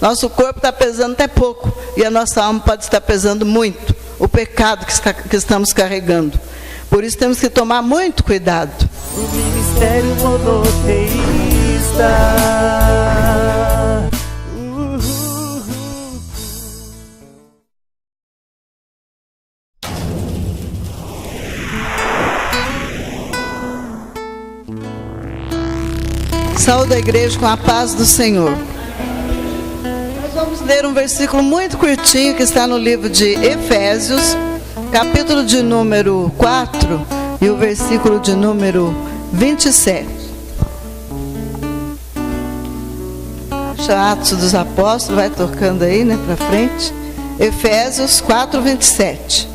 Nosso corpo está pesando até pouco e a nossa alma pode estar pesando muito. O pecado que estamos carregando. Por isso temos que tomar muito cuidado. O ministério monoteísta. Saúde a igreja com a paz do Senhor. Nós vamos ler um versículo muito curtinho que está no livro de Efésios, capítulo de número 4 e o versículo de número 27. Atos dos Apóstolos, vai tocando aí, né, para frente. Efésios 4, 27.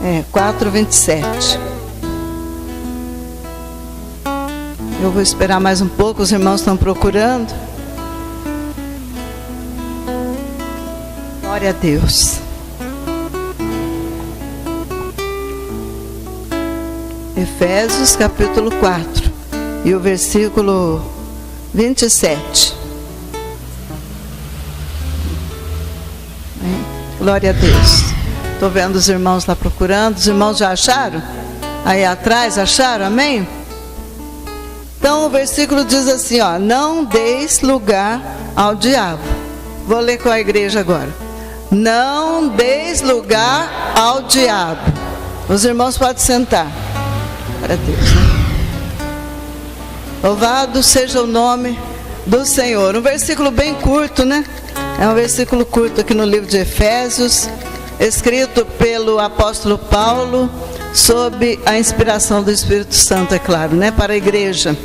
É, 4, 27. Eu vou esperar mais um pouco, os irmãos estão procurando. Glória a Deus. Efésios capítulo 4 e o versículo 27. Glória a Deus. Estou vendo os irmãos lá procurando. Os irmãos já acharam? Aí atrás, acharam? Amém? Então o versículo diz assim, ó: não deis lugar ao diabo. Vou ler com a igreja agora. Não deis lugar ao diabo. Os irmãos podem sentar. Para Deus, né? Louvado seja o nome do Senhor. Um versículo bem curto, né? É um versículo curto aqui no livro de Efésios, escrito pelo apóstolo Paulo, sob a inspiração do Espírito Santo, é claro, né? Para a igreja.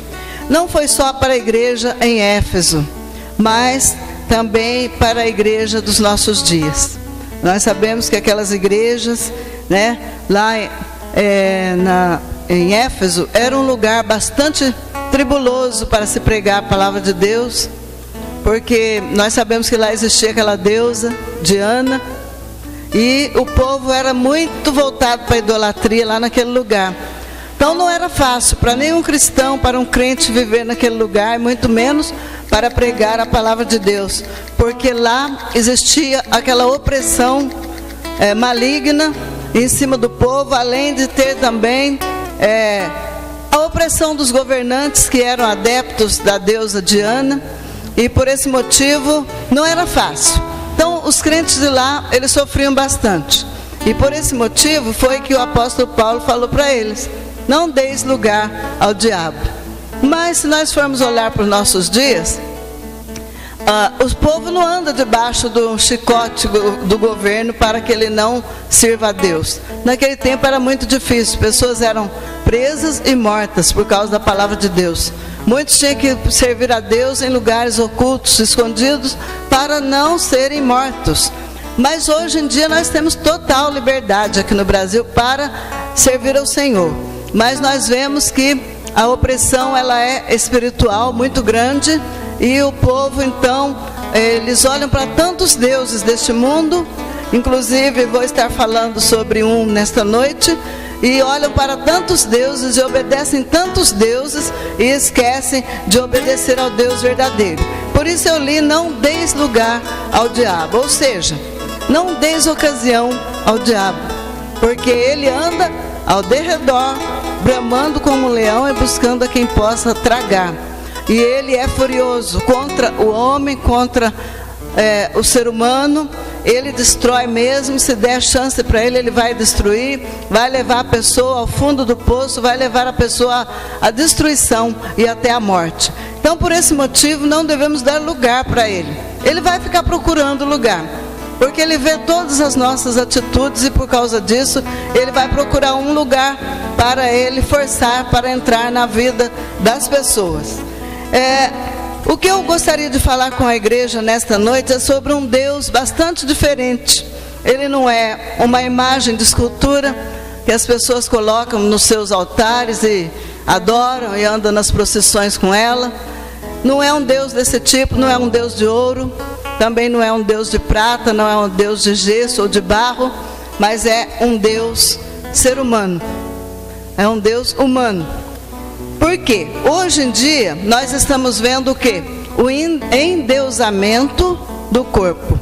Não foi só para a igreja em Éfeso, mas também para a igreja dos nossos dias. Nós sabemos que aquelas igrejas, né, lá em Éfeso, era um lugar bastante tribuloso para se pregar a palavra de Deus, porque nós sabemos que lá existia aquela deusa, Diana, e o povo era muito voltado para a idolatria lá naquele lugar. Então não era fácil para nenhum cristão, para um crente viver naquele lugar, muito menos para pregar a palavra de Deus, porque lá existia aquela opressão maligna em cima do povo, além de ter também a opressão dos governantes que eram adeptos da deusa Diana, e por esse motivo não era fácil. Então os crentes de lá, eles sofriam bastante, e por esse motivo foi que o apóstolo Paulo falou para eles: não deis lugar ao diabo. Mas se nós formos olhar para os nossos dias, o povo não anda debaixo do chicote do governo para que ele não sirva a Deus. Naquele tempo era muito difícil, pessoas eram presas e mortas por causa da palavra de Deus. Muitos tinham que servir a Deus em lugares ocultos, escondidos, para não serem mortos. Mas hoje em dia nós temos total liberdade aqui no Brasil para servir ao Senhor. Mas nós vemos que a opressão, ela é espiritual, muito grande, e o povo então, eles olham para tantos deuses deste mundo, inclusive vou estar falando sobre um nesta noite, e olham para tantos deuses e obedecem tantos deuses e esquecem de obedecer ao Deus verdadeiro. Por isso eu li: não deis lugar ao diabo, ou seja, não deis ocasião ao diabo, porque ele anda ao derredor, bramando como um leão e buscando a quem possa tragar. E ele é furioso contra o homem, contra o ser humano. Ele destrói mesmo. Se der chance para ele, ele vai destruir, vai levar a pessoa ao fundo do poço, vai levar a pessoa à destruição e até à morte. Então por esse motivo não devemos dar lugar para ele. Ele vai ficar procurando lugar, porque ele vê todas as nossas atitudes, e por causa disso ele vai procurar um lugar para ele forçar para entrar na vida das pessoas. O que eu gostaria de falar com a igreja nesta noite é sobre um Deus bastante diferente. Ele não é uma imagem de escultura que as pessoas colocam nos seus altares e adoram e andam nas procissões com ela. Não é um Deus desse tipo, não é um Deus de ouro, também não é um Deus de prata, não é um Deus de gesso ou de barro, mas é um Deus ser humano, é um Deus humano. Por quê? Hoje em dia, nós estamos vendo o quê? O endeusamento do corpo.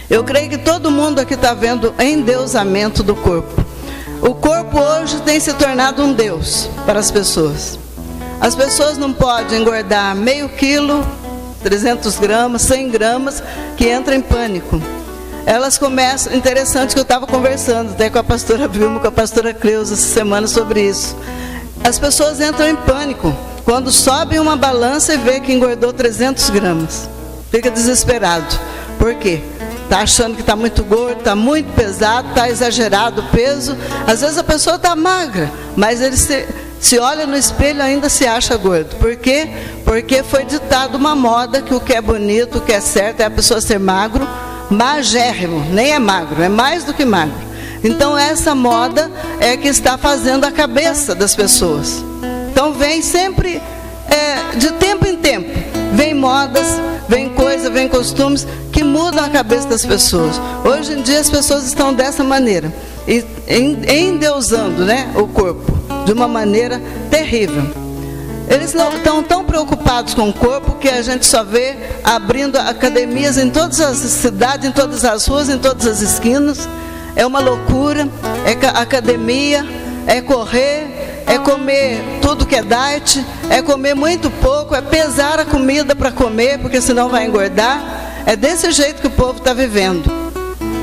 Eu creio que todo mundo aqui está vendo o endeusamento do corpo. O corpo hoje tem se tornado um Deus para as pessoas. As pessoas não podem engordar meio quilo, 300 gramas, 100 gramas, que entram em pânico. Elas começam, interessante que eu estava conversando até com a pastora Vilma, com a pastora Cleusa essa semana sobre isso. As pessoas entram em pânico quando sobem uma balança e vê que engordou 300 gramas. Fica desesperado. Por quê? Está achando que está muito gordo, está muito pesado, está exagerado o peso. Às vezes a pessoa está magra, mas ele se olha no espelho e ainda se acha gordo. Por quê? Porque foi ditado uma moda que o que é bonito, o que é certo é a pessoa ser magro, magérrimo, nem é magro, é mais do que magro. Então essa moda é que está fazendo a cabeça das pessoas. Então vem sempre, de tempo em tempo, vem modas, vem coisas, vem costumes que mudam a cabeça das pessoas. Hoje em dia as pessoas estão dessa maneira, endeusando, né, o corpo de uma maneira terrível. Eles não estão tão preocupados com o corpo que a gente só vê abrindo academias em todas as cidades, em todas as ruas, em todas as esquinas. É uma loucura, é academia, é correr, é comer tudo que é diet, é comer muito pouco, é pesar a comida para comer, porque senão vai engordar. É desse jeito que o povo está vivendo.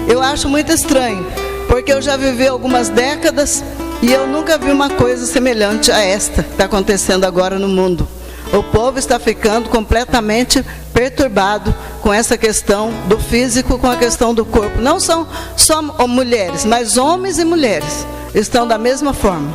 Eu acho muito estranho, porque eu já vivi algumas décadas e eu nunca vi uma coisa semelhante a esta que está acontecendo agora no mundo. O povo está ficando completamente perturbado com essa questão do físico, com a questão do corpo. Não são só mulheres, mas homens e mulheres estão da mesma forma.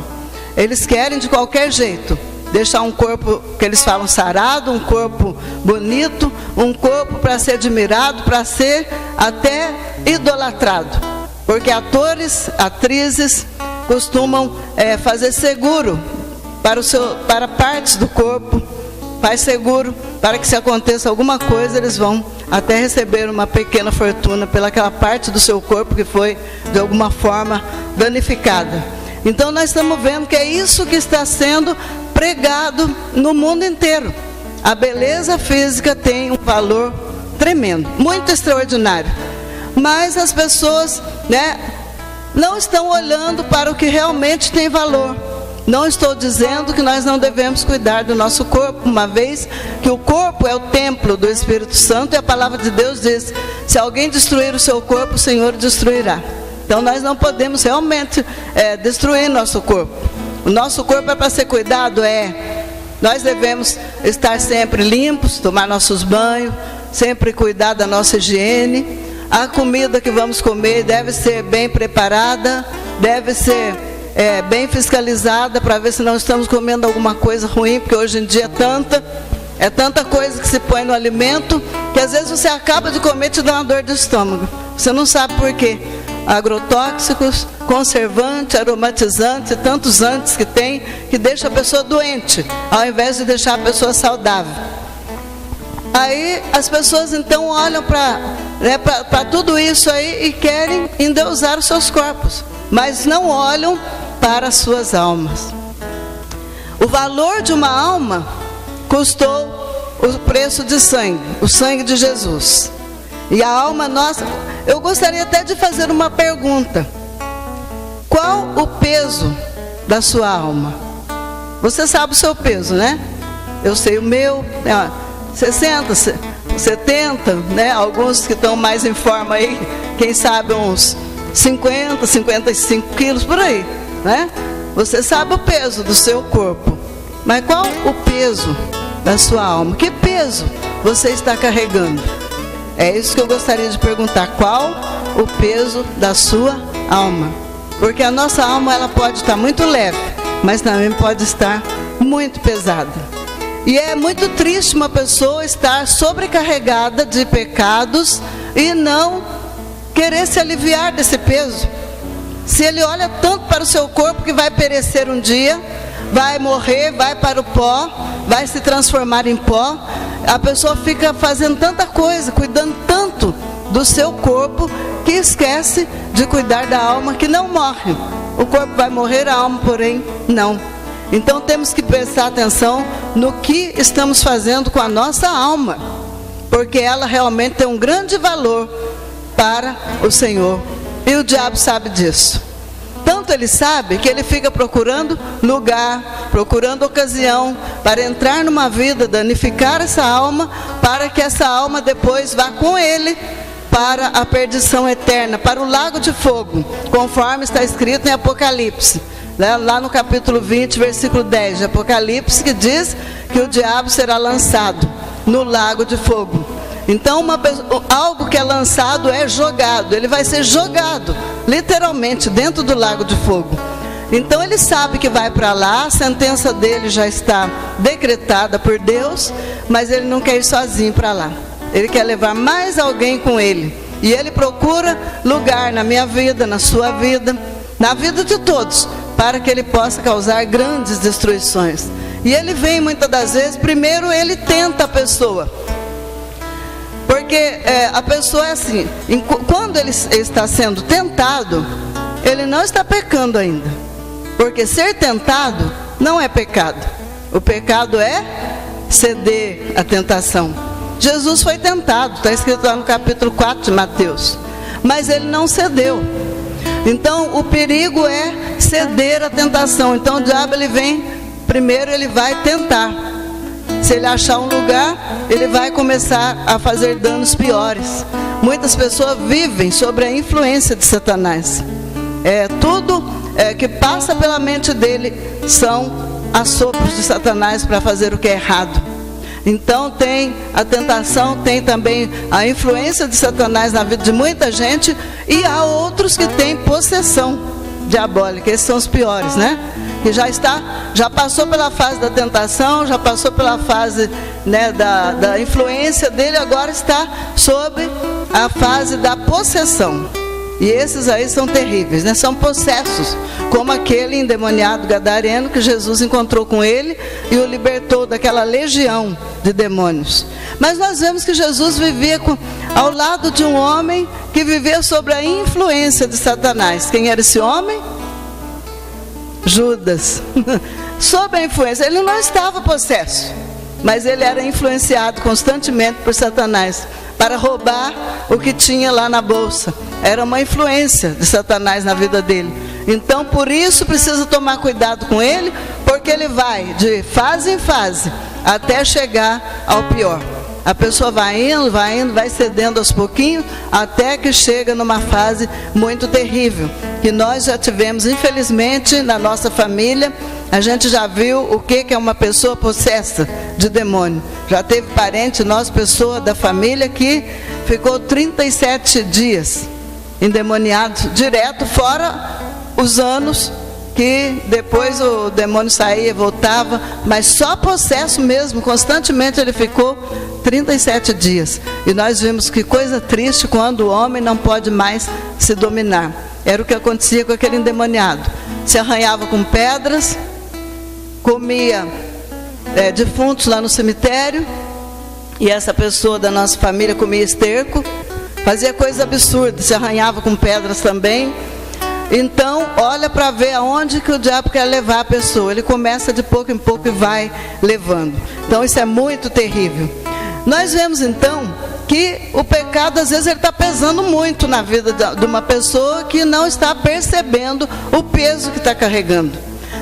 Eles querem de qualquer jeito deixar um corpo que eles falam sarado, um corpo bonito, um corpo para ser admirado, para ser até idolatrado. Porque atores, atrizes costumam fazer seguro para partes do corpo, faz seguro para que se aconteça alguma coisa, eles vão até receber uma pequena fortuna pelaquela parte do seu corpo que foi de alguma forma danificada. Então nós estamos vendo que é isso que está sendo pregado no mundo inteiro. A beleza física tem um valor tremendo, muito extraordinário. Mas as pessoas, não estão olhando para o que realmente tem valor. Não estou dizendo que nós não devemos cuidar do nosso corpo, uma vez que o corpo é o templo do Espírito Santo e a palavra de Deus diz: se alguém destruir o seu corpo, o Senhor o destruirá. Então nós não podemos realmente destruir nosso corpo. O nosso corpo é para ser cuidado, nós devemos estar sempre limpos, tomar nossos banhos, sempre cuidar da nossa higiene. A comida que vamos comer deve ser bem preparada, deve ser bem fiscalizada, para ver se não estamos comendo alguma coisa ruim, porque hoje em dia é tanta coisa que se põe no alimento, que às vezes você acaba de comer e te dá uma dor de estômago. Você não sabe por quê. Agrotóxicos, conservantes, aromatizantes, tantos antes que tem, que deixa a pessoa doente, ao invés de deixar a pessoa saudável. Aí as pessoas então olham para tudo isso aí e querem endeusar os seus corpos, mas não olham para as suas almas. O valor de uma alma custou o preço de sangue, o sangue de Jesus. E a alma nossa, eu gostaria até de fazer uma pergunta. Qual o peso da sua alma? Você sabe o seu peso, né? Eu sei o meu, 60, 70, alguns que estão mais em forma aí, quem sabe uns 50, 55 quilos, por aí, né? Você sabe o peso do seu corpo, mas qual o peso da sua alma? Que peso você está carregando? É isso que eu gostaria de perguntar. Qual o peso da sua alma? Porque a nossa alma, ela pode estar muito leve, mas também pode estar muito pesada. E é muito triste uma pessoa estar sobrecarregada de pecados e não querer se aliviar desse peso. Se ele olha tanto para o seu corpo que vai perecer um dia, vai morrer, vai para o pó, vai se transformar em pó, a pessoa fica fazendo tanta coisa, cuidando tanto do seu corpo, que esquece de cuidar da alma que não morre. O corpo vai morrer, a alma, porém, não. Então temos que prestar atenção no que estamos fazendo com a nossa alma, porque ela realmente tem um grande valor para o Senhor. E o diabo sabe disso. Tanto ele sabe que ele fica procurando lugar, procurando ocasião para entrar numa vida, danificar essa alma, para que essa alma depois vá com ele para a perdição eterna, para o lago de fogo, conforme está escrito em Apocalipse, lá no capítulo 20, versículo 10 de Apocalipse, que diz que o diabo será lançado no lago de fogo. Então algo que é lançado é jogado, ele vai ser jogado literalmente dentro do lago de fogo. Então ele sabe que vai para lá, a sentença dele já está decretada por Deus, mas ele não quer ir sozinho para lá, ele quer levar mais alguém com ele. E ele procura lugar na minha vida, na sua vida, na vida de todos, para que ele possa causar grandes destruições. E ele vem muitas das vezes, primeiro ele tenta a pessoa. Porque a pessoa é assim, quando ele está sendo tentado, ele não está pecando ainda. Porque ser tentado não é pecado. O pecado é ceder à tentação. Jesus foi tentado, está escrito lá no capítulo 4 de Mateus. Mas ele não cedeu. Então o perigo é ceder à tentação. Então o diabo ele vem, primeiro ele vai tentar. Se ele achar um lugar, ele vai começar a fazer danos piores. Muitas pessoas vivem sobre a influência de Satanás. Tudo que passa pela mente dele são assopros de Satanás para fazer o que é errado. Então tem a tentação, tem também a influência de Satanás na vida de muita gente. E há outros que têm possessão diabólica, esses são os piores, né? Que já passou pela fase da tentação, já passou pela fase, né, da influência dele, agora está sob a fase da possessão. E esses aí são terríveis, né? São possessos, como aquele endemoniado gadareno que Jesus encontrou com ele e o libertou daquela legião de demônios. Mas nós vemos que Jesus vivia ao lado de um homem que vivia sob a influência de Satanás. Quem era esse homem? Judas. Sob a influência, ele não estava possesso, mas ele era influenciado constantemente por Satanás para roubar o que tinha lá na bolsa. Era uma influência de Satanás na vida dele. Então por isso precisa tomar cuidado com ele, porque ele vai de fase em fase até chegar ao pior. A pessoa vai indo, vai cedendo aos pouquinhos, até que chega numa fase muito terrível, que nós já tivemos, infelizmente, na nossa família. A gente já viu o que é uma pessoa possessa de demônio. Já teve parente nosso, pessoa da família, que ficou 37 dias endemoniado direto, fora os anos que depois o demônio saía, voltava, mas só possesso mesmo, constantemente ele ficou 37 dias. E nós vimos que coisa triste quando o homem não pode mais se dominar. Era o que acontecia com aquele endemoniado. Se arranhava com pedras, comia defuntos lá no cemitério, e essa pessoa da nossa família comia esterco, fazia coisas absurdas, se arranhava com pedras também. Então, olha para ver aonde que o diabo quer levar a pessoa. Ele começa de pouco em pouco e vai levando. Então, isso é muito terrível. Nós vemos, então, que o pecado, às vezes, ele está pesando muito na vida de uma pessoa que não está percebendo o peso que está carregando.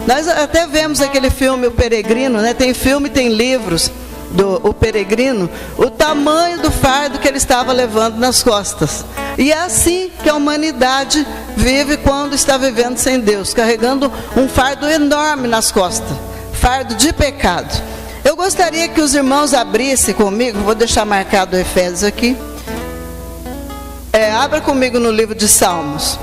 Nós até vemos aquele filme, O Peregrino, né? Tem filme, tem livros do O Peregrino, o tamanho do fardo que ele estava levando nas costas. E é assim que a humanidade vive quando está vivendo sem Deus, carregando um fardo enorme nas costas, fardo de pecado. Eu gostaria que os irmãos abrissem comigo, vou deixar marcado o Efésios aqui. Abra comigo no livro de Salmos.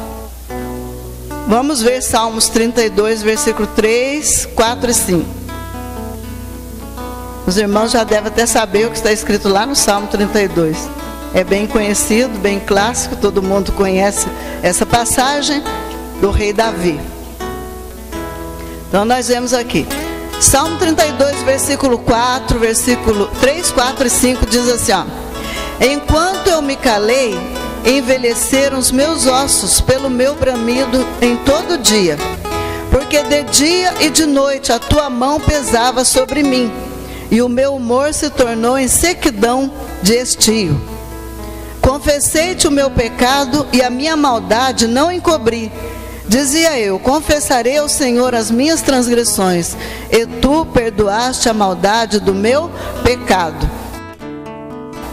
Vamos ver Salmos 32, versículo 3, 4 e 5. Os irmãos já devem até saber o que está escrito lá no Salmo 32. É bem conhecido, bem clássico, todo mundo conhece essa passagem do rei Davi. Então nós vemos aqui. Salmo 32, versículo 4, versículo 3, 4 e 5 diz assim, ó: enquanto eu me calei, envelheceram os meus ossos pelo meu bramido em todo dia, porque porque de dia e de noite a tua mão pesava sobre mim, e o meu humor se tornou em sequidão de estio. Confessei-te o meu pecado e a minha maldade não encobri. Dizia eu: confessarei ao Senhor as minhas transgressões, e tu perdoaste a maldade do meu pecado.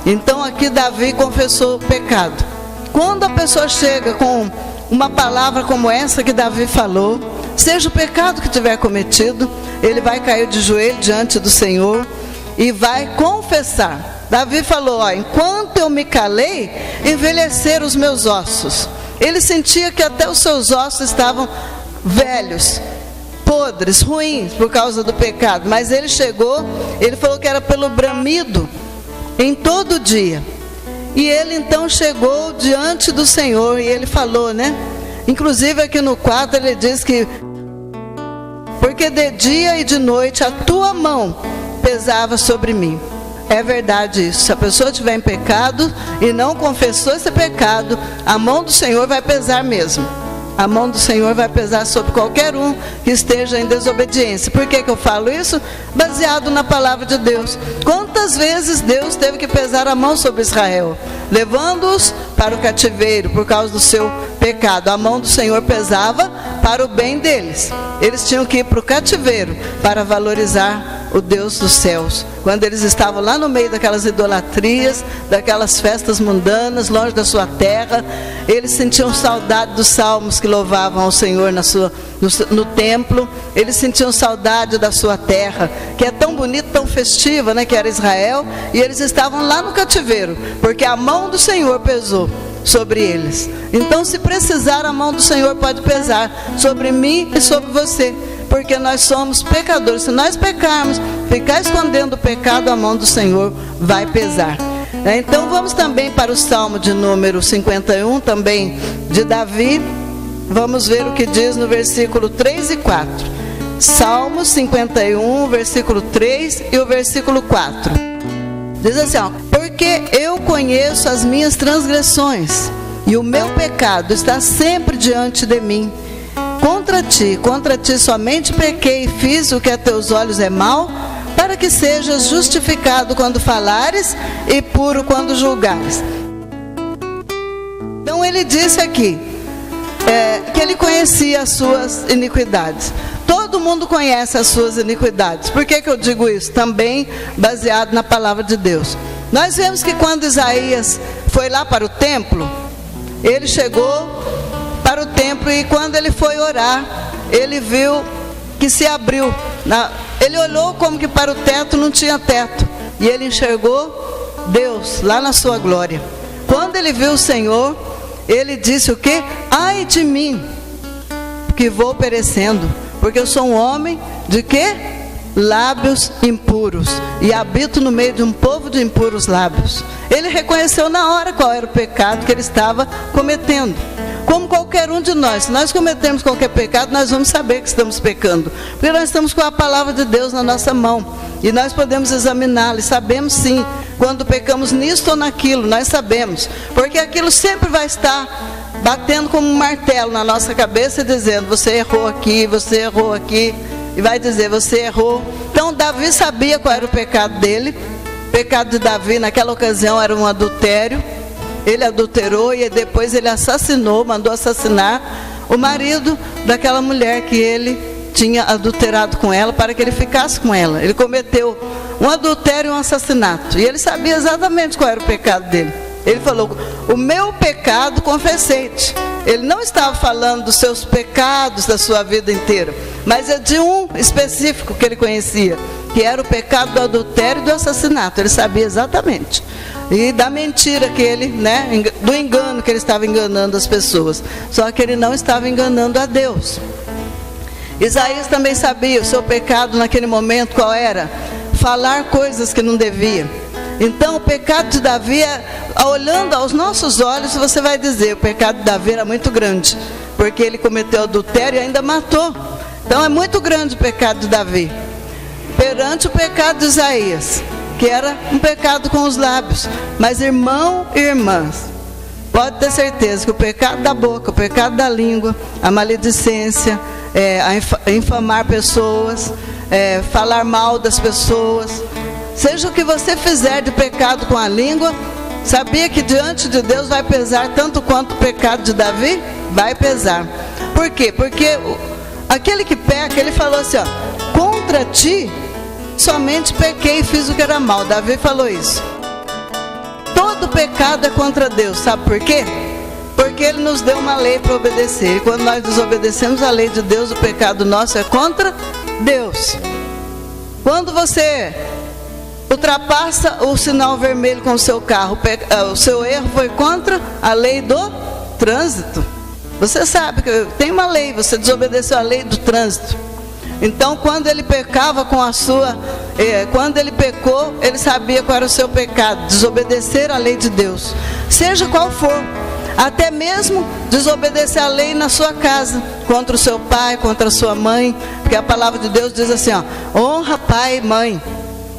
Então aqui Davi confessou o pecado. Quando a pessoa chega com uma palavra como essa que Davi falou, seja o pecado que tiver cometido, ele vai cair de joelho diante do Senhor e vai confessar. Davi falou: ó, enquanto eu me calei, envelheceram os meus ossos. Ele sentia que até os seus ossos estavam velhos, podres, ruins por causa do pecado. Mas ele chegou, ele falou que era pelo bramido em todo dia. E ele então chegou diante do Senhor e ele falou, né? Inclusive aqui no 4 ele diz que: porque de dia e de noite a tua mão pesava sobre mim. É verdade isso. Se a pessoa estiver em pecado e não confessou esse pecado, a mão do Senhor vai pesar mesmo. A mão do Senhor vai pesar sobre qualquer um que esteja em desobediência. Por que eu falo isso? Baseado na palavra de Deus. Quantas vezes Deus teve que pesar a mão sobre Israel, levando-os para o cativeiro por causa do seu pecado? A mão do Senhor pesava para o bem deles. Eles tinham que ir para o cativeiro para valorizar o Deus dos céus. Quando eles estavam lá no meio daquelas idolatrias, daquelas festas mundanas, longe da sua terra, eles sentiam saudade dos salmos que louvavam ao Senhor no templo. Eles sentiam saudade da sua terra, que é tão bonita, tão festiva, né, que era Israel. E eles estavam lá no cativeiro, porque a mão do Senhor pesou sobre eles. Então, se precisar, a mão do Senhor pode pesar sobre mim e sobre você, porque nós somos pecadores. Se nós pecarmos, ficar escondendo o pecado, a mão do Senhor vai pesar. Então vamos também para o Salmo de número 51, também de Davi. Vamos ver o que diz no versículo 3 e 4. Salmo 51, versículo 3 e o versículo 4. Diz assim, ó: porque eu conheço as minhas transgressões, e o meu pecado está sempre diante de mim. Contra ti somente pequei e fiz o que a teus olhos é mal, para que sejas justificado quando falares e puro quando julgares. Então ele disse aqui que ele conhecia as suas iniquidades. Todo mundo conhece as suas iniquidades. Por que eu digo isso? Também baseado na palavra de Deus. Nós vemos que quando Isaías foi lá para o templo, ele chegou para o templo e quando ele foi orar, ele viu que se abriu. Ele olhou como que para o teto não tinha teto. E ele enxergou Deus lá na sua glória. Quando ele viu o Senhor, ele disse o quê? Ai de mim, que vou perecendo, porque eu sou um homem de quê? Lábios impuros, e habito no meio de um povo de impuros lábios. Ele reconheceu na hora qual era o pecado que ele estava cometendo. Como qualquer um de nós, se nós cometemos qualquer pecado, nós vamos saber que estamos pecando, porque nós estamos com a palavra de Deus na nossa mão, e nós podemos examiná-la, e sabemos sim, quando pecamos nisto ou naquilo, nós sabemos, porque aquilo sempre vai estar batendo como um martelo na nossa cabeça, dizendo: você errou aqui, e vai dizer: você errou. Então Davi sabia qual era o pecado dele. O pecado de Davi naquela ocasião era um adultério. Ele adulterou e depois ele assassinou, mandou assassinar o marido daquela mulher que ele tinha adulterado com ela, para que ele ficasse com ela. Ele cometeu um adultério e um assassinato, e ele sabia exatamente qual era o pecado dele. Ele falou: o meu pecado confessei-te. Ele não estava falando dos seus pecados da sua vida inteira, mas é de um específico que ele conhecia, que era o pecado do adultério e do assassinato. Ele sabia exatamente. E da mentira que ele, do engano que ele estava enganando as pessoas. Só que ele não estava enganando a Deus. Isaías também sabia o seu pecado naquele momento qual era? Falar coisas que não devia. Então o pecado de Davi, olhando aos nossos olhos, você vai dizer: o pecado de Davi era muito grande, porque ele cometeu adultério e ainda matou. Então é muito grande o pecado de Davi, perante o pecado de Isaías, que era um pecado com os lábios. Mas irmão e irmãs, pode ter certeza que o pecado da boca, o pecado da língua, a maledicência, a infamar pessoas, falar mal das pessoas. Seja o que você fizer de pecado com a língua, sabia que diante de Deus vai pesar tanto quanto o pecado de Davi? Vai pesar. Por quê? Porque aquele que peca, ele falou assim, ó, contra ti somente pequei e fiz o que era mal. Davi falou isso. Todo pecado é contra Deus, sabe por quê? Porque Ele nos deu uma lei para obedecer. E quando nós desobedecemos a lei de Deus, o pecado nosso é contra Deus. Quando você ultrapassa o sinal vermelho com o seu carro, o seu erro foi contra a lei do trânsito. Você sabe que tem uma lei, você desobedeceu a lei do trânsito. Então, quando ele pecava com quando ele pecou, ele sabia qual era o seu pecado, desobedecer a lei de Deus, seja qual for. Até mesmo desobedecer a lei na sua casa, contra o seu pai, contra a sua mãe, porque a palavra de Deus diz assim, ó, honra pai e mãe.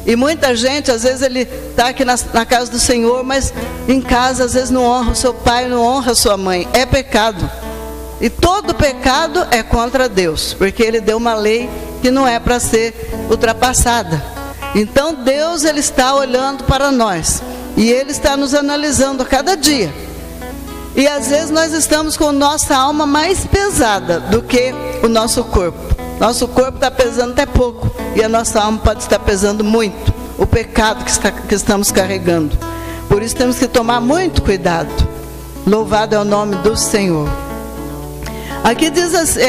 E muita gente, às vezes ele está aqui na casa do Senhor, mas em casa às vezes não honra o seu pai, não honra a sua mãe. É pecado. E todo pecado é contra Deus, porque Ele deu uma lei que não é para ser ultrapassada. Então Deus, Ele está olhando para nós, e Ele está nos analisando a cada dia. E às vezes nós estamos com nossa alma mais pesada do que o nosso corpo. Nosso corpo está pesando até pouco, e a nossa alma pode estar pesando muito, o pecado que estamos carregando. Por isso temos que tomar muito cuidado. Louvado é o nome do Senhor. Aqui diz assim,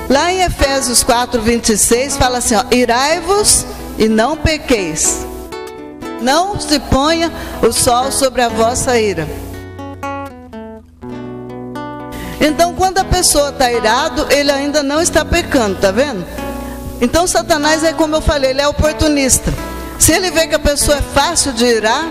lá em Efésios 4:26, fala assim, ó, irai-vos e não pequeis. Não se ponha o sol sobre a vossa ira. Então, quando a pessoa está irado, ele ainda não está pecando, tá vendo? Então, Satanás é como eu falei, ele é oportunista. Se ele vê que a pessoa é fácil de irar,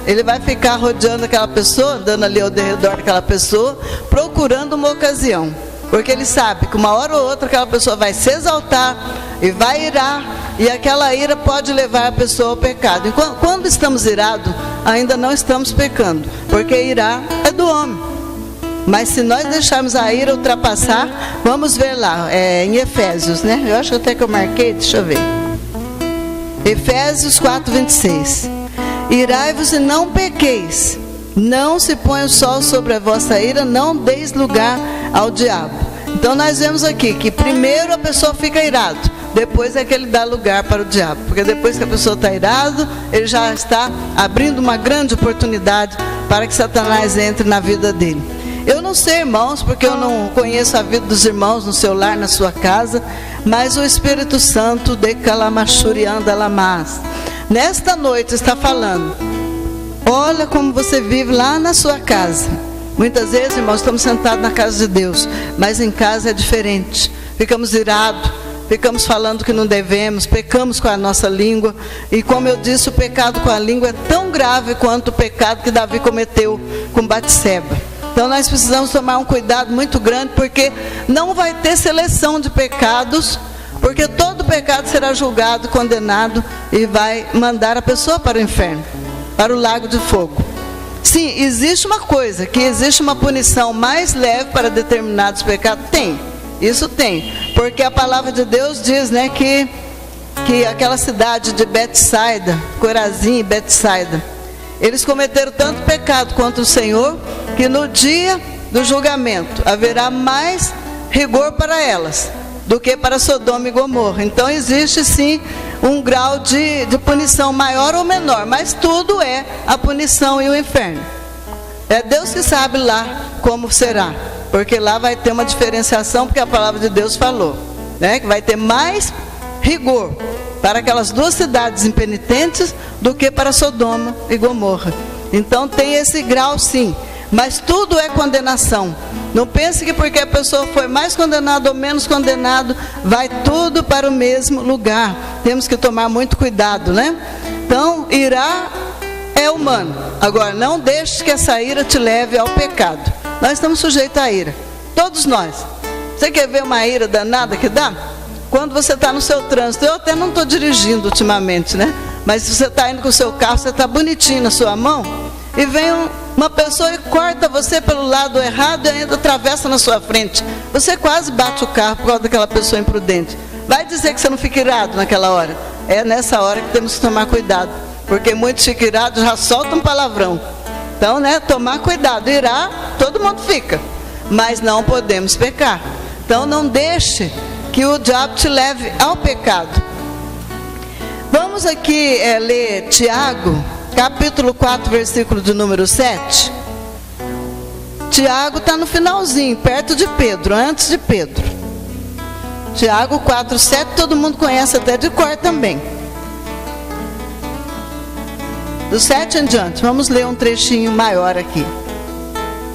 ele vai ficar rodeando aquela pessoa, andando ali ao redor daquela pessoa, procurando uma ocasião. Porque ele sabe que uma hora ou outra aquela pessoa vai se exaltar e vai irar, e aquela ira pode levar a pessoa ao pecado. E quando estamos irados, ainda não estamos pecando, porque irar é do homem. Mas se nós deixarmos a ira ultrapassar, vamos ver lá, em Efésios, né? Eu acho até que eu marquei, deixa eu ver. Efésios 4:26. Irai-vos e não pequeis, não se põe o sol sobre a vossa ira, não deis lugar ao diabo. Então nós vemos aqui que primeiro a pessoa fica irado, depois é que ele dá lugar para o diabo. Porque depois que a pessoa está irado, ele já está abrindo uma grande oportunidade para que Satanás entre na vida dele. Eu não sei, irmãos, porque eu não conheço a vida dos irmãos no seu lar, na sua casa, mas o Espírito Santo de Calamachurianda Lamas nesta noite está falando, olha como você vive lá na sua casa. Muitas vezes, irmãos, estamos sentados na casa de Deus, mas em casa é diferente. Ficamos irados, ficamos falando que não devemos, pecamos com a nossa língua. E como eu disse, o pecado com a língua é tão grave quanto o pecado que Davi cometeu com Batseba. Então nós precisamos tomar um cuidado muito grande, porque não vai ter seleção de pecados, porque todo pecado será julgado, condenado, e vai mandar a pessoa para o inferno, para o lago de fogo. Sim, existe uma coisa, que existe uma punição mais leve para determinados pecados. Tem, isso tem, porque a palavra de Deus diz, né, que aquela cidade de Betsaida, Corazim e Betsaida, eles cometeram tanto pecado contra o Senhor, que no dia do julgamento haverá mais rigor para elas do que para Sodoma e Gomorra. Então existe sim um grau de punição maior ou menor, mas tudo é a punição e o inferno. É Deus que sabe lá como será, porque lá vai ter uma diferenciação, porque a palavra de Deus falou, né, que vai ter mais rigor para aquelas duas cidades impenitentes do que para Sodoma e Gomorra. Então tem esse grau sim, mas tudo é condenação. Não pense que porque a pessoa foi mais condenada ou menos condenado, vai tudo para o mesmo lugar. Temos que tomar muito cuidado, né? Então, irar é humano. Agora, não deixe que essa ira te leve ao pecado. Nós estamos sujeitos à ira, todos nós. Você quer ver uma ira danada que dá? Quando você está no seu trânsito, eu até não estou dirigindo ultimamente, né? Mas se você está indo com o seu carro, você está bonitinho na sua mão, e vem uma pessoa e corta você pelo lado errado e ainda atravessa na sua frente. Você quase bate o carro por causa daquela pessoa imprudente. Vai dizer que você não fica irado naquela hora. É nessa hora que temos que tomar cuidado, porque muitos ficam irados, já soltam um palavrão. Então, tomar cuidado. Irá, todo mundo fica, mas não podemos pecar. Então, não deixe que o diabo te leve ao pecado. Vamos aqui ler Tiago, capítulo 4, versículo de número 7. Tiago está no finalzinho, perto de Pedro, antes de Pedro. Tiago 4, 7, todo mundo conhece até de cor também. Do 7 em diante, vamos ler um trechinho maior aqui.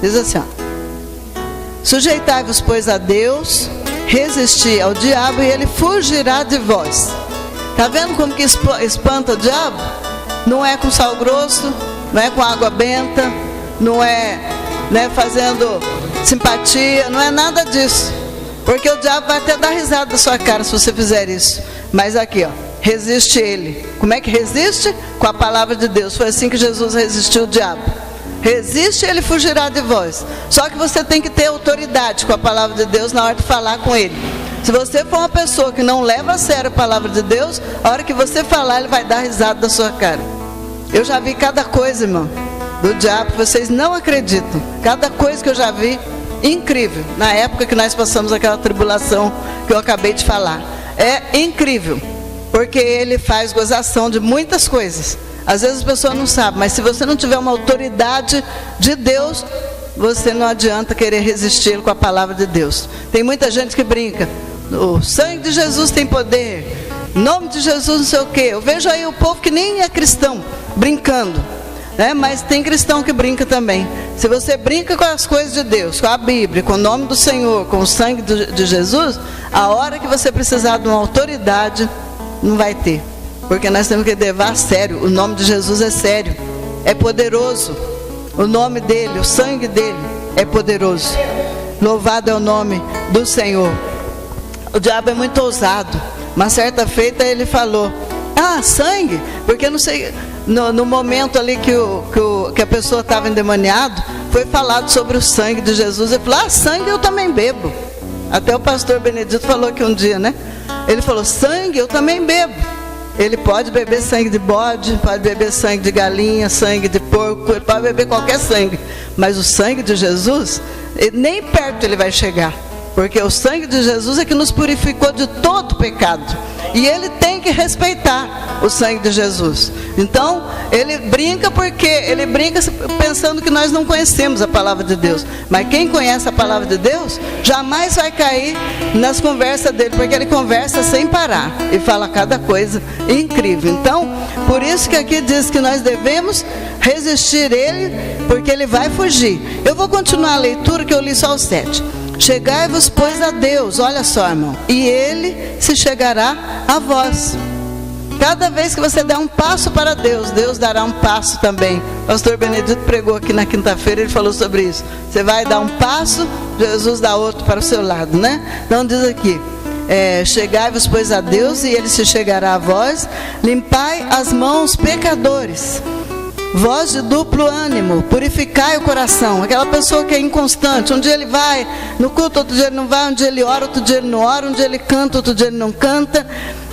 Diz assim, sujeitai-vos, pois, a Deus, resisti ao diabo e ele fugirá de vós. Está vendo como que espanta o diabo? Não é com sal grosso, não é com água benta, não é fazendo simpatia, não é nada disso. Porque o diabo vai até dar risada da sua cara se você fizer isso. Mas aqui, resiste ele. Como é que resiste? Com a palavra de Deus. Foi assim que Jesus resistiu o diabo. Resiste e ele fugirá de vós. Só que você tem que ter autoridade com a palavra de Deus na hora de falar com ele. Se você for uma pessoa que não leva a sério a palavra de Deus, a hora que você falar, ele vai dar risada da sua cara. Eu já vi cada coisa, irmão, do diabo, vocês não acreditam. Cada coisa que eu já vi, incrível. Na época que nós passamos aquela tribulação que eu acabei de falar. É incrível, porque ele faz gozação de muitas coisas. Às vezes as pessoas não sabem, mas se você não tiver uma autoridade de Deus, você não adianta querer resistir com a palavra de Deus. Tem muita gente que brinca. O sangue de Jesus tem poder, em nome de Jesus não sei o que. Eu vejo aí o povo que nem é cristão brincando, mas tem cristão que brinca também. Se você brinca com as coisas de Deus, com a Bíblia, com o nome do Senhor, com o sangue de Jesus, a hora que você precisar de uma autoridade, não vai ter. Porque nós temos que levar a sério. O nome de Jesus é sério, é poderoso. O nome dele, o sangue dele é poderoso. Louvado é o nome do Senhor. O diabo é muito ousado. Uma certa feita ele falou, sangue, porque não sei, no momento ali que a pessoa estava endemoniada, foi falado sobre o sangue de Jesus. Ele falou, sangue eu também bebo. Até o pastor Benedito falou que um dia, ele falou, sangue eu também bebo. Ele pode beber sangue de bode, pode beber sangue de galinha, sangue de porco, ele pode beber qualquer sangue. Mas o sangue de Jesus, nem perto ele vai chegar. Porque o sangue de Jesus é que nos purificou de todo pecado. E ele tem que respeitar o sangue de Jesus. Então, ele brinca pensando que nós não conhecemos a palavra de Deus. Mas quem conhece a palavra de Deus, jamais vai cair nas conversas dele. Porque ele conversa sem parar e fala cada coisa incrível. Então, por isso que aqui diz que nós devemos resistir ele, porque ele vai fugir. Eu vou continuar a leitura que eu li só o 7. Chegai-vos, pois, a Deus, olha só, irmão, e ele se chegará a vós. Cada vez que você der um passo para Deus, Deus dará um passo também. O pastor Benedito pregou aqui na quinta-feira, ele falou sobre isso. Você vai dar um passo, Jesus dá outro para o seu lado, Então diz aqui, chegai-vos, pois, a Deus, e ele se chegará a vós. Limpai as mãos, pecadores. Voz de duplo ânimo, purificai o coração. Aquela pessoa que é inconstante, um dia ele vai no culto, outro dia ele não vai, um dia ele ora, outro dia ele não ora, um dia ele canta, outro dia ele não canta.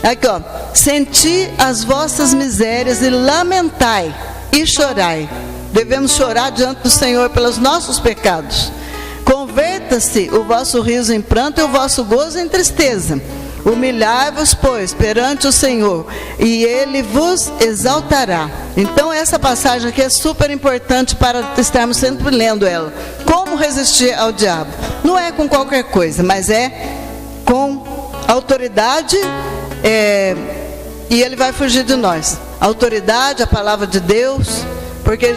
Aqui, senti as vossas misérias e lamentai e chorai. Devemos chorar diante do Senhor pelos nossos pecados. Converta-se o vosso riso em pranto e o vosso gozo em tristeza. Humilhai-vos, pois, perante o Senhor, e Ele vos exaltará. Então essa passagem aqui é super importante para estarmos sempre lendo ela. Como resistir ao diabo? Não é com qualquer coisa, mas é com autoridade, e ele vai fugir de nós. Autoridade, a palavra de Deus, porque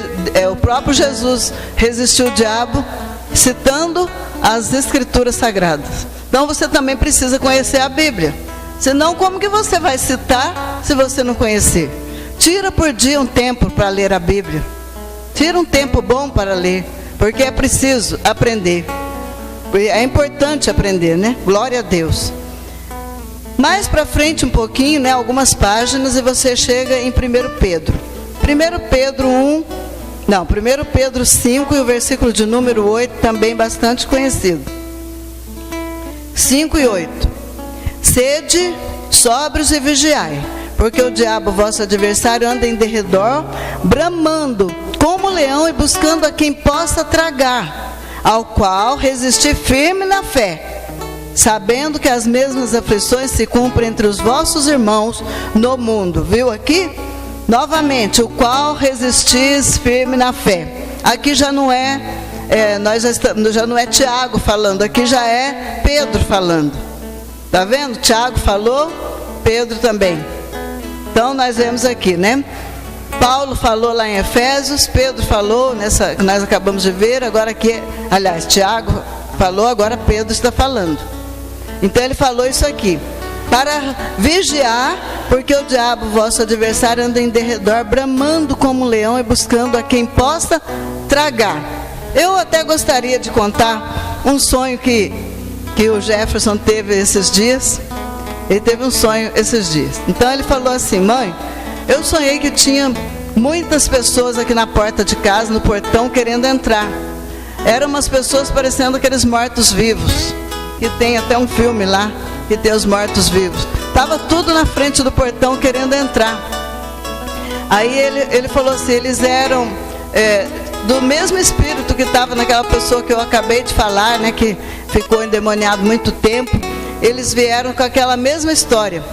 o próprio Jesus resistiu ao diabo, citando as Escrituras Sagradas. Então você também precisa conhecer a Bíblia. Senão, como que você vai citar se você não conhecer? Tira por dia um tempo para ler a Bíblia. Tira um tempo bom para ler, porque é preciso aprender. É importante aprender, Glória a Deus. Mais para frente um pouquinho, algumas páginas, e você chega em 1 Pedro. 1 Pedro 1, Não, 1 Pedro 5 e o versículo de número 8, também bastante conhecido. 5 e 8. Sede sóbrios e vigiai, porque o diabo, vosso adversário, anda em derredor, bramando como leão e buscando a quem possa tragar, ao qual resistir firme na fé, sabendo que as mesmas aflições se cumprem entre os vossos irmãos no mundo. Viu aqui? Novamente, o qual resistis firme na fé. Aqui já não já não é Tiago falando, aqui já é Pedro falando. Tá vendo? Tiago falou, Pedro também. Então nós vemos aqui, né? Paulo falou lá em Efésios, Pedro falou nessa que nós acabamos de ver, agora aqui, aliás, Tiago falou, agora Pedro está falando. Então ele falou isso aqui: para vigiar, porque o diabo, vosso adversário, anda em derredor, bramando como um leão e buscando a quem possa tragar. Eu até gostaria de contar um sonho que o Jefferson teve esses dias. Ele teve um sonho esses dias. Então ele falou assim: mãe, eu sonhei que tinha muitas pessoas aqui na porta de casa, no portão, querendo entrar. Eram umas pessoas parecendo aqueles mortos-vivos, que tem até um filme lá, que tem os mortos-vivos. Estava tudo na frente do portão querendo entrar. Aí ele falou assim, eles eram do mesmo espírito que estava naquela pessoa que eu acabei de falar, né, que ficou endemoniado muito tempo. Eles vieram com aquela mesma história,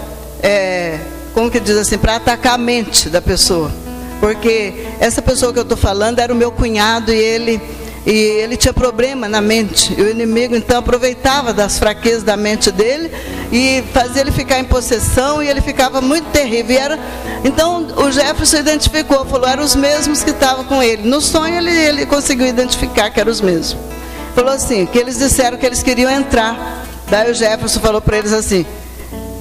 como que diz assim, para atacar a mente da pessoa. Porque essa pessoa que eu estou falando era o meu cunhado e ele tinha problema na mente. E o inimigo então aproveitava das fraquezas da mente dele e fazia ele ficar em possessão, e ele ficava muito terrível. Então o Jefferson identificou, falou, eram os mesmos que estavam com ele. No sonho ele conseguiu identificar que eram os mesmos. Falou assim, que eles disseram que eles queriam entrar. Daí o Jefferson falou para eles assim: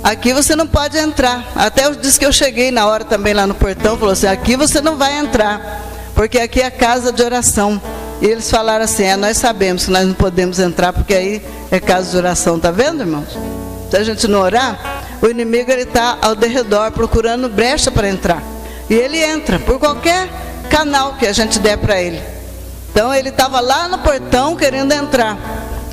aqui você não pode entrar. Até eu disse que eu cheguei na hora também lá no portão, falou assim: aqui você não vai entrar, porque aqui é casa de oração. E eles falaram assim: nós sabemos que nós não podemos entrar, porque aí é casa de oração. Tá vendo, irmãos? Se a gente não orar, o inimigo está ao derredor procurando brecha para entrar. E ele entra por qualquer canal que a gente der para ele. Então ele estava lá no portão querendo entrar.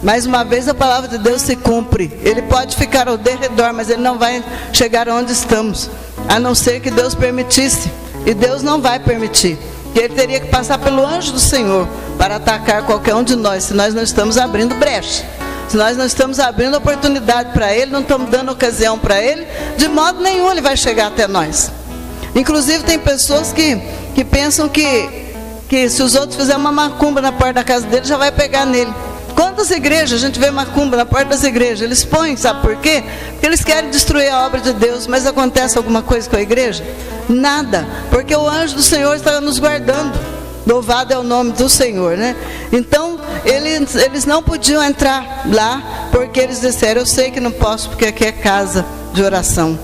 Mais uma vez a palavra de Deus se cumpre. Ele pode ficar ao derredor, mas ele não vai chegar onde estamos, a não ser que Deus permitisse. E Deus não vai permitir. Que ele teria que passar pelo anjo do Senhor para atacar qualquer um de nós, se nós não estamos abrindo brecha, se nós não estamos abrindo oportunidade para ele, não estamos dando ocasião para ele, de modo nenhum ele vai chegar até nós. Inclusive tem pessoas que pensam que se os outros fizerem uma macumba na porta da casa dele, já vai pegar nele. Quantas igrejas a gente vê macumba na porta das igrejas? Eles põem, sabe por quê? Porque eles querem destruir a obra de Deus. Mas acontece alguma coisa com a igreja? Nada, porque o anjo do Senhor está nos guardando. Louvado é o nome do Senhor, né? Então eles não podiam entrar lá, porque eles disseram: eu sei que não posso, porque aqui é casa de oração.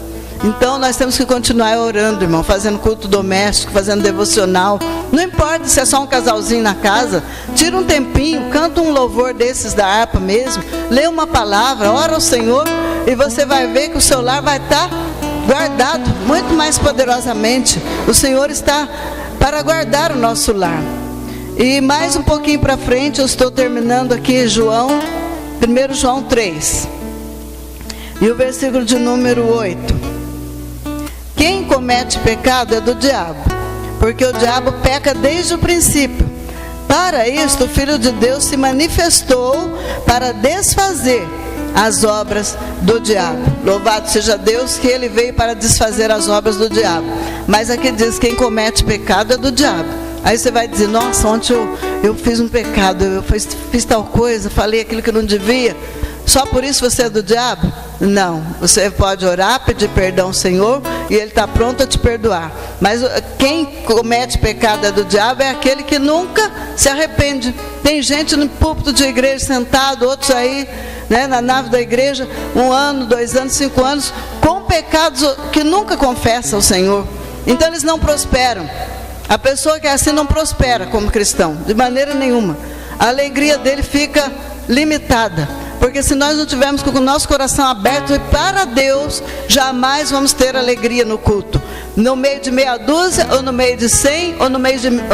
Então nós temos que continuar orando, irmão, fazendo culto doméstico, fazendo devocional. Não importa se é só um casalzinho na casa, tira um tempinho, canta um louvor desses da harpa mesmo, lê uma palavra, ora ao Senhor, e você vai ver que o seu lar vai estar guardado muito mais poderosamente. O Senhor está para guardar o nosso lar. E mais um pouquinho para frente, eu estou terminando aqui 1 João 3 e o versículo de número 8. Quem comete pecado é do diabo, porque o diabo peca desde o princípio. Para isto o Filho de Deus se manifestou para desfazer as obras do diabo. Louvado seja Deus que ele veio para desfazer as obras do diabo. Mas aqui diz: quem comete pecado é do diabo. Aí você vai dizer: nossa, ontem eu fiz um pecado, eu fiz tal coisa, falei aquilo que não devia, só por isso você é do diabo? Não, você pode orar, pedir perdão ao Senhor, e Ele está pronto a te perdoar. Mas quem comete pecado é do diabo é aquele que nunca se arrepende. Tem gente no púlpito de igreja sentado, outros aí, né, na nave da igreja, 1 ano, 2 anos, 5 anos, com pecados que nunca confessa ao Senhor. Então eles não prosperam. A pessoa que é assim não prospera como cristão, de maneira nenhuma. A alegria dele fica limitada. Porque se nós não tivermos com o nosso coração aberto para Deus, jamais vamos ter alegria no culto. no meio de meia dúzia, ou no meio de 100, ou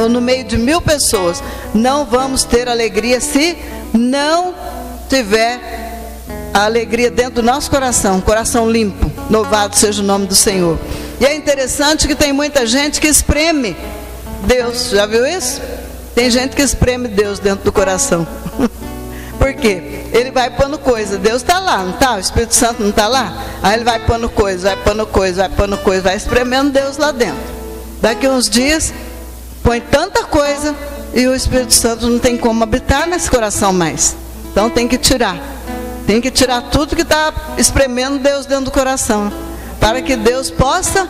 no meio de 1000 pessoas. Não vamos ter alegria se não tiver a alegria dentro do nosso coração, coração limpo. Louvado seja o nome do Senhor. E é interessante que tem muita gente que espreme Deus. Já viu isso? Tem gente que espreme Deus dentro do coração. Por quê? Ele vai pondo coisa. Deus está lá, não está? O Espírito Santo não está lá? Aí ele vai pondo coisa, vai pondo coisa, vai pondo coisa, vai espremendo Deus lá dentro. Daqui uns dias, põe tanta coisa e o Espírito Santo não tem como habitar nesse coração mais. Então tem que tirar. Tem que tirar tudo que está espremendo Deus dentro do coração, para que Deus possa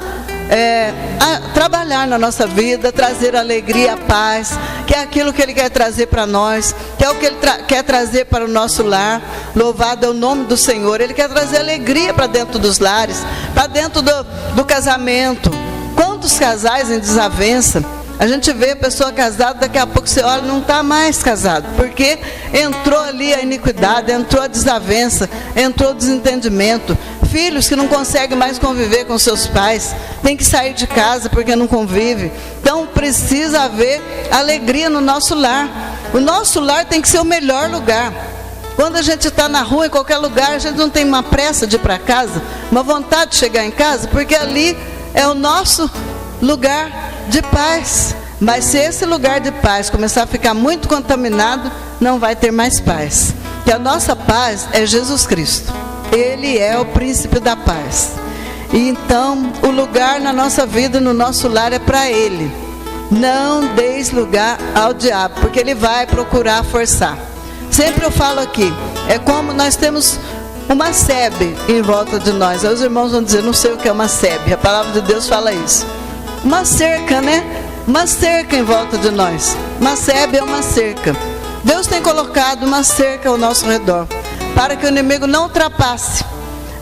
trabalhar na nossa vida, trazer alegria, paz, que é aquilo que Ele quer trazer para nós, que é o que Ele quer trazer para o nosso lar. Louvado é o nome do Senhor. Ele quer trazer alegria para dentro dos lares, para dentro do casamento. Quantos casais em desavença? A gente vê a pessoa casada, daqui a pouco você olha, não está mais casado, porque entrou ali a iniquidade, entrou a desavença, entrou o desentendimento. Filhos que não conseguem mais conviver com seus pais, tem que sair de casa porque não convive. Então precisa haver alegria no nosso lar. O nosso lar tem que ser o melhor lugar. Quando a gente está na rua, em qualquer lugar, a gente não tem uma pressa de ir para casa, uma vontade de chegar em casa, porque ali é o nosso lugar de paz. Mas se esse lugar de paz começar a ficar muito contaminado, não vai ter mais paz. Que a nossa paz é Jesus Cristo. Ele é o príncipe da paz. E então o lugar na nossa vida, no nosso lar, é para Ele. Não deis lugar ao diabo, porque ele vai procurar forçar. Sempre eu falo aqui, é como nós temos uma sebe em volta de nós. Aí os irmãos vão dizer, não sei o que é uma sebe. A palavra de Deus fala isso. Uma cerca, né? Uma cerca em volta de nós. Uma sebe é uma cerca. Deus tem colocado uma cerca ao nosso redor, para que o inimigo não ultrapasse.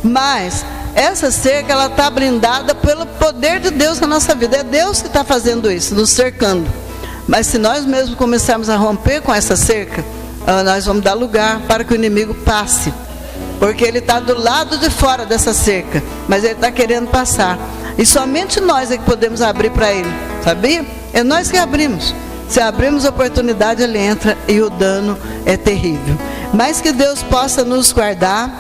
Mas essa cerca, ela está blindada pelo poder de Deus na nossa vida. É Deus que está fazendo isso, nos cercando. Mas se nós mesmos começarmos a romper com essa cerca, nós vamos dar lugar para que o inimigo passe. Porque ele está do lado de fora dessa cerca, mas ele está querendo passar. E somente nós é que podemos abrir para ele, sabia? É nós que abrimos. Se abrirmos a oportunidade, ele entra e o dano é terrível. Mas que Deus possa nos guardar,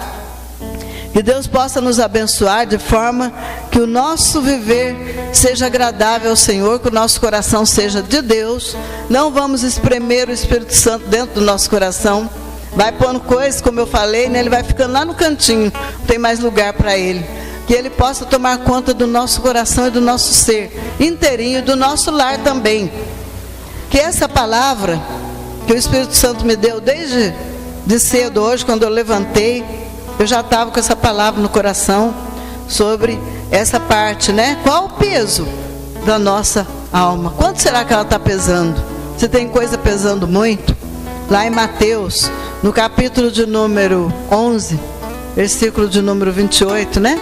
que Deus possa nos abençoar de forma que o nosso viver seja agradável ao Senhor, que o nosso coração seja de Deus. Não vamos espremer o Espírito Santo dentro do nosso coração. Vai pondo coisas, como eu falei, né? Ele vai ficando lá no cantinho, não tem mais lugar para ele. Que ele possa tomar conta do nosso coração e do nosso ser inteirinho, do nosso lar também. Que essa palavra que o Espírito Santo me deu desde de cedo hoje, quando eu levantei, eu já estava com essa palavra no coração sobre essa parte, né? Qual o peso da nossa alma? Quanto será que ela está pesando? Se tem coisa pesando muito? Lá em Mateus, no capítulo de número 11, versículo de número 28, né?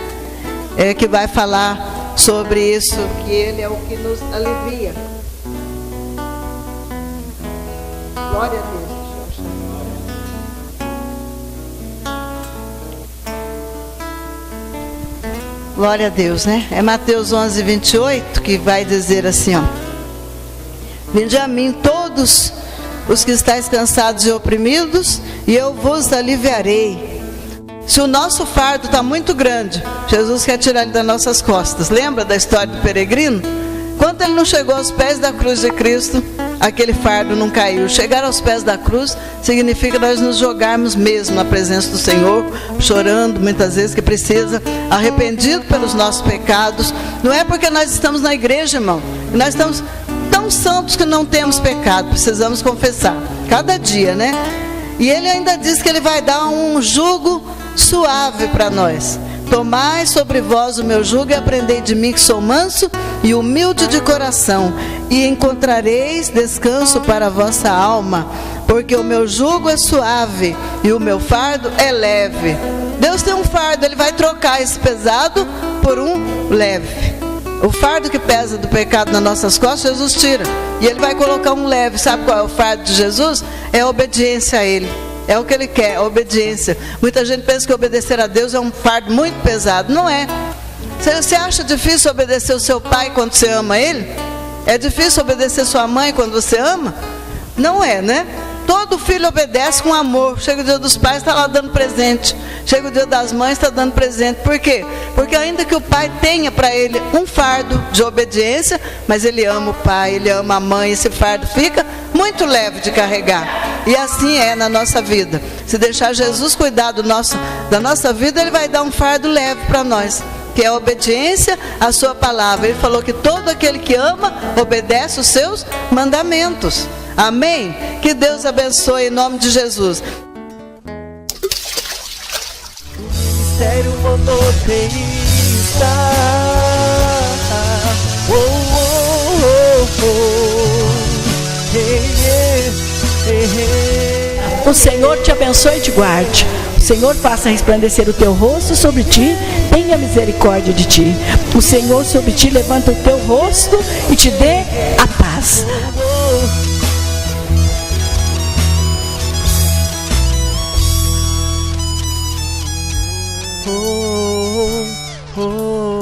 É que vai falar sobre isso, que Ele é o que nos alivia. Glória a Deus. Glória a Deus, né? É Mateus 11, 28, que vai dizer assim, ó: vinde a mim todos os que estáis cansados e oprimidos, e eu vos aliviarei. Se o nosso fardo está muito grande, Jesus quer tirar ele das nossas costas. Lembra da história do peregrino? Quando ele não chegou aos pés da cruz de Cristo, aquele fardo não caiu. Chegar aos pés da cruz significa nós nos jogarmos mesmo na presença do Senhor, chorando muitas vezes, que precisa, arrependido pelos nossos pecados. Não é porque nós estamos na igreja, irmão, nós estamos tão santos que não temos pecado, precisamos confessar cada dia, né? E ele ainda diz que ele vai dar um jugo suave para nós. Tomai sobre vós o meu jugo e aprendei de mim, que sou manso e humilde de coração, e encontrareis descanso para a vossa alma, porque o meu jugo é suave e o meu fardo é leve. Deus tem um fardo, Ele vai trocar esse pesado por um leve. O fardo que pesa do pecado nas nossas costas, Jesus tira, e Ele vai colocar um leve. Sabe qual é o fardo de Jesus? É a obediência a Ele. É o que Ele quer, a obediência. Muita gente pensa que obedecer a Deus é um fardo muito pesado. Não é. Você acha difícil obedecer o seu pai quando você ama ele? É difícil obedecer sua mãe quando você ama? Não é, né? Todo filho obedece com amor. Chega o dia dos pais, está lá dando presente. Chega o dia das mães, está dando presente. Por quê? Porque ainda que o pai tenha para ele um fardo de obediência, mas ele ama o pai, ele ama a mãe, esse fardo fica muito leve de carregar. E assim é na nossa vida. Se deixar Jesus cuidar da nossa vida, ele vai dar um fardo leve para nós, que é a obediência à sua palavra. Ele falou que todo aquele que ama, obedece os seus mandamentos. Amém? Que Deus abençoe em nome de Jesus. Ministério monoteísta. Oh, oh, oh, oh. Hey, hey, hey, hey. O Senhor te abençoe e te guarde. O Senhor faça resplandecer o teu rosto sobre ti, tenha misericórdia de ti. O Senhor sobre ti levanta o teu rosto e te dê a paz. Oh, oh, oh.